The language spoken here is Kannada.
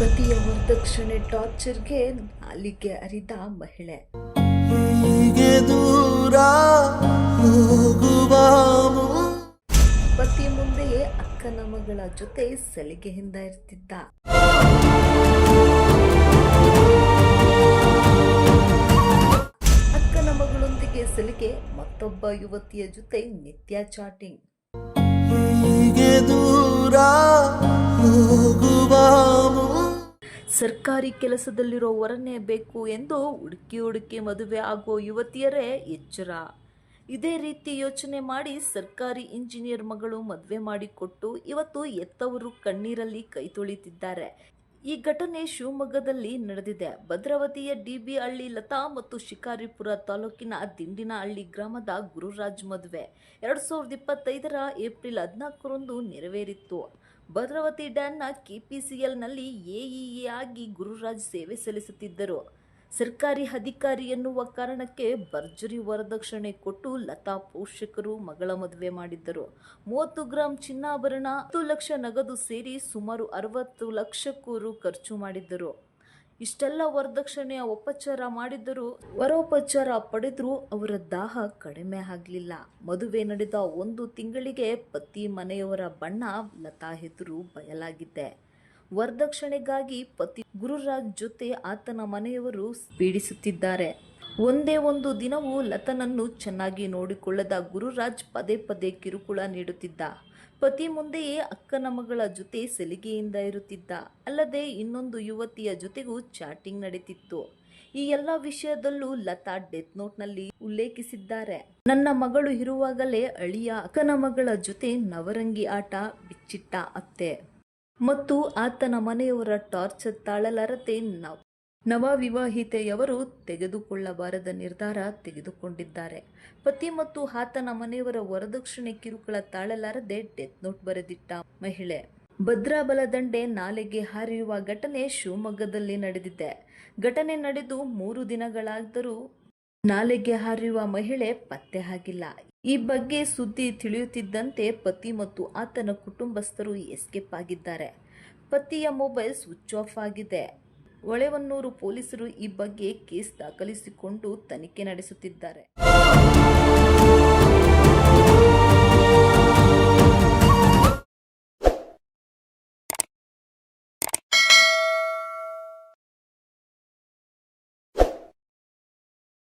ಪತಿಯ ವರದಕ್ಷಿಣೆ ಟಾರ್ಚರ್ಗೆ ನಾಲಿಗೆ ಅರಿದ ಮಹಿಳೆ. ಹೀಗೆ ದೂರ ಹೋಗುವ ಪತಿ ಮುಂದೆಯೇ ಅಕ್ಕನ ಮಗಳ ಜೊತೆ ಸಲಿಗೆಯಿಂದ ಇರ್ತಿದ್ದ. ಅಕ್ಕನ ಮಗಳೊಂದಿಗೆ ಸಲಿಗೆ, ಮತ್ತೊಬ್ಬ ಯುವತಿಯ ಜೊತೆ ನಿತ್ಯ ಚಾಟಿಂಗ್. ಹೀಗೆ ದೂರ ಹೋಗುವ ಸರ್ಕಾರಿ ಕೆಲಸದಲ್ಲಿರೋ ವರನೇ ಬೇಕು ಎಂದು ಹುಡುಕಿ ಮದುವೆ ಆಗೋ ಯುವತಿಯರೇ ಎಚ್ಚರ. ಇದೇ ರೀತಿ ಯೋಚನೆ ಮಾಡಿ ಸರ್ಕಾರಿ ಇಂಜಿನಿಯರ್ ಮಗಳು ಮದುವೆ ಮಾಡಿಕೊಟ್ಟು ಇವತ್ತು ಎತ್ತವರು ಕಣ್ಣೀರಲ್ಲಿ ಕೈ ತೊಳಿತಿದ್ದಾರೆ. ಈ ಘಟನೆ ಶಿವಮೊಗ್ಗದಲ್ಲಿ ನಡೆದಿದೆ. ಭದ್ರಾವತಿಯ ಡಿಬಿ ಹಳ್ಳಿ ಲತಾ ಮತ್ತು ಶಿಕಾರಿಪುರ ತಾಲೂಕಿನ ದಿಂಡಿನಹಳ್ಳಿ ಗ್ರಾಮದ ಗುರುರಾಜ್ ಮದುವೆ 2025 ಏಪ್ರಿಲ್ 14ರಂದು ನೆರವೇರಿತ್ತು. ಭದ್ರಾವತಿ ಡ್ಯಾನ್ನ ಕೆಪಿಸಿಎಲ್ನಲ್ಲಿ ಎಇಎ ಆಗಿ ಗುರುರಾಜ್ ಸೇವೆ ಸಲ್ಲಿಸುತ್ತಿದ್ದರು. ಸರ್ಕಾರಿ ಅಧಿಕಾರಿ ಎನ್ನುವ ಕಾರಣಕ್ಕೆ ಭರ್ಜರಿ ವರದಕ್ಷಿಣೆ ಕೊಟ್ಟು ಲತಾ ಪೋಷಕರು ಮಗಳ ಮದುವೆ ಮಾಡಿದ್ದರು. 30 ಗ್ರಾಂ ಚಿನ್ನಾಭರಣ, 10 ಲಕ್ಷ ನಗದು ಸೇರಿ ಸುಮಾರು 60 ಲಕ್ಷಕ್ಕೂ ರು ಖರ್ಚು ಮಾಡಿದ್ದರು. ಇಷ್ಟೆಲ್ಲ ವರದಕ್ಷಿಣೆಯ ಉಪಚಾರ ಮಾಡಿದ್ದರೂ ವರೋಪಚಾರ ಪಡೆದರೂ ಅವರ ದಾಹ ಕಡಿಮೆ ಆಗಲಿಲ್ಲ. ಮದುವೆ ನಡೆದ 1 ತಿಂಗಳಿಗೆ ಪತಿ ಮನೆಯವರ ಬಣ್ಣ ಲತಾ ಎದುರು ಬಯಲಾಗಿದೆ. ವರದಕ್ಷಿಣೆಗಾಗಿ ಪತಿ ಗುರುರಾಜ್ ಜೊತೆ ಆತನ ಮನೆಯವರು ಪೀಡಿಸುತ್ತಿದ್ದಾರೆ. ಒಂದೇ ಒಂದು ದಿನವೂ ಲತನನ್ನು ಚೆನ್ನಾಗಿ ನೋಡಿಕೊಳ್ಳದ ಗುರುರಾಜ್ ಪದೇ ಪದೇ ಕಿರುಕುಳ ನೀಡುತ್ತಿದ್ದ. ಪತಿ ಮುಂದೆಯೇ ಅಕ್ಕನ ಮಗಳ ಜೊತೆ ಸಲಿಗೆಯಿಂದ ಇರುತ್ತಿದ್ದ. ಅಲ್ಲದೆ ಇನ್ನೊಂದು ಯುವತಿಯ ಜೊತೆಗೂ ಚಾಟಿಂಗ್ ನಡೀತಿತ್ತು. ಈ ಎಲ್ಲ ವಿಷಯದಲ್ಲೂ ಲತಾ ಡೆತ್ ನೋಟ್ನಲ್ಲಿ ಉಲ್ಲೇಖಿಸಿದ್ದಾರೆ. ನನ್ನ ಮಗಳು ಇರುವಾಗಲೇ ಅಳಿಯ ಅಕ್ಕನ ಮಗಳ ಜೊತೆ ನವರಂಗಿ ಆಟ ಬಿಚ್ಚಿಟ್ಟ ಅತ್ತೆ ಮತ್ತು ಆತನ ಮನೆಯವರ ಟಾರ್ಚರ್ ತಾಳಲಾರದೆ ನವವಿವಾಹಿತೆಯವರು ತೆಗೆದುಕೊಳ್ಳಬಾರದ ನಿರ್ಧಾರ ತೆಗೆದುಕೊಂಡಿದ್ದಾರೆ. ಪತಿ ಮತ್ತು ಆತನ ಮನೆಯವರ ವರದಕ್ಷಿಣೆ ಕಿರುಕುಳ ತಾಳಲಾರದೆ ಡೆತ್ ನೋಟ್ ಬರೆದಿಟ್ಟ ಮಹಿಳೆ. ಭದ್ರಾ ಬಲದಂಡೆ ನಾಲೆಗೆ ಹಾರಿರುವ ಘಟನೆ ಶಿವಮೊಗ್ಗದಲ್ಲಿ ನಡೆದಿದೆ. ಘಟನೆ ನಡೆದು 3 ದಿನಗಳಾದರೂ ನಾಲೆಗೆ ಹಾರಿರುವ ಮಹಿಳೆ ಪತ್ತೆ ಆಗಿಲ್ಲ. ಈ ಬಗ್ಗೆ ಸುದ್ದಿ ತಿಳಿಯುತ್ತಿದ್ದಂತೆ ಪತಿ ಮತ್ತು ಆತನ ಕುಟುಂಬಸ್ಥರು ಎಸ್ಕೇಪ್ ಆಗಿದ್ದಾರೆ. ಪತಿಯ ಮೊಬೈಲ್ ಸ್ವಿಚ್ ಆಫ್ ಆಗಿದೆ. ಹೊಳೆಹೊನ್ನೂರು ಪೊಲೀಸರು ಈ ಬಗ್ಗೆ ಕೇಸ್ ದಾಖಲಿಸಿಕೊಂಡು ತನಿಖೆ ನಡೆಸುತ್ತಿದ್ದಾರೆ.